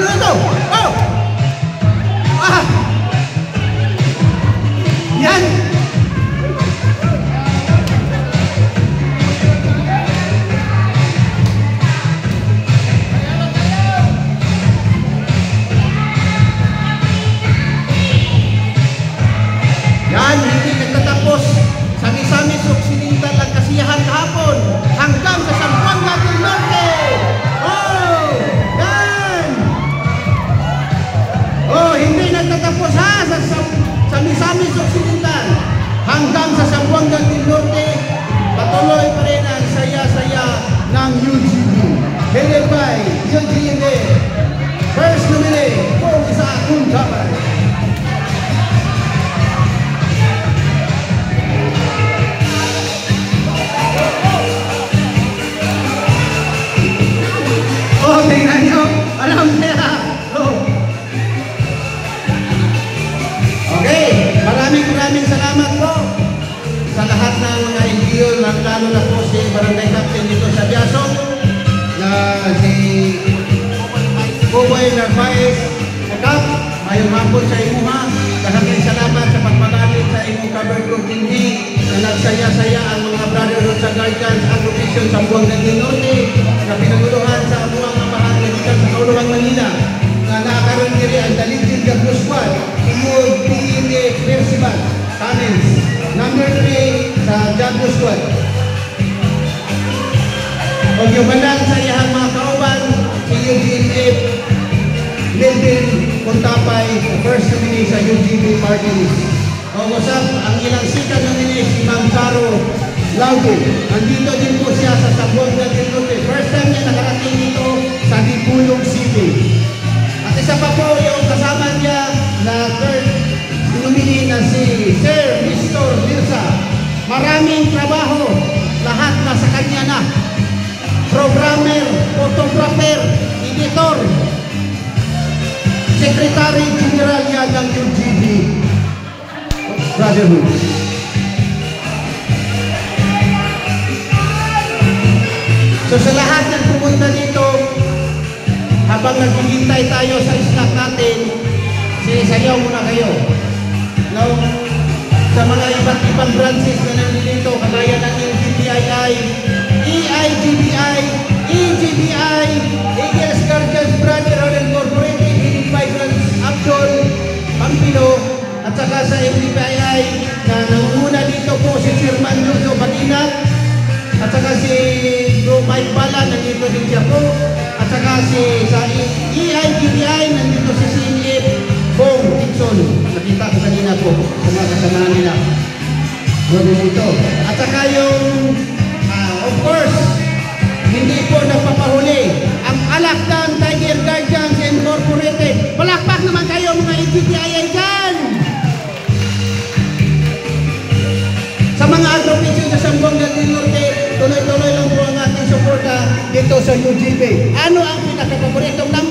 Ano ito? Oh! Ah! Yan! Yan, hindi nagtatapos sa Misamis Occidental ang kasiyahan kahapon hanggang sa Zamboanga del Norte. Oh! Yan! Oh, hindi nagtatapos ha sa Misamis Occidental hanggang sa Zamboanga del Norte. Patuloy pa rin ang saya-saya ng UGB. Headed by UGB. First nominee, kung isa akong dapat. Oh, tingnan nyo. Alam nila. Oh. Okay. Maraming salamat po sa lahat ng mga LGU, lalo na po si Barangay Captain dito sa Biaso, na si Buboy Narvaez, Kap, mayong hapon sa imuha. Maraming salamat sa pagmanalit sa imong cover group hindi na nagsaya-saya ang mga brotherhood sa Guardians Association sa Zamboanga del Norte na pinaguluhan sa buwang amahan sa Kauluang Manila na nakakaroon diri ang Daligid Gaglo Squad, Iyog PNA Percival, Cummins, number 3 sa Gaglo Squad. O yung bandang sa iyang mga kauban, si UGB Melvin Contapay, first nominee sa UGB Party List. O usap, ang ilang second nominee si Ma'am Charo Laude. Nandito din po siya sa Zamboanga del Norte. First time niya nakarating dito sa Dipulong City. At isa pa po yung kasama niya na third nominee na si Sir Mr. Mirza. Maraming trabaho, lahat nasa kanya na. Programmer, photographer, editor, Secretary General yan ng UGB Brotherhood. So sa lahat ng pumunta dito, habang naghihintay tayo sa snack natin, sinisayaw muna kayo. No? Sa mga iba't ibang branches na nandito, kagaya ng EGBI, EIGBI, EGBI, Eagles Guardians Brotherhood Incorporated, headed by Abdul Pampilo, at saka sa MDPI na nanguna dito po si Chairman Ludo Badina, at saka si Bro Mike Bala, nandito din siya po, at saka sa EIGBI, nandito si CNF Bong Dixon, nakita ko kanina po sa mga kasamahan nila dito. At saka yung of course, hindi po nagpapahuli ang Alakdan Tiger Guardians Incorporated. Palakpak naman kayo mga EGBI dyan! Sa mga agropisyo sa Zamboanga del Norte, tuloy-tuloy lang po ang ating suporta dito sa UGB. Ano ang pinaka-paboritong number?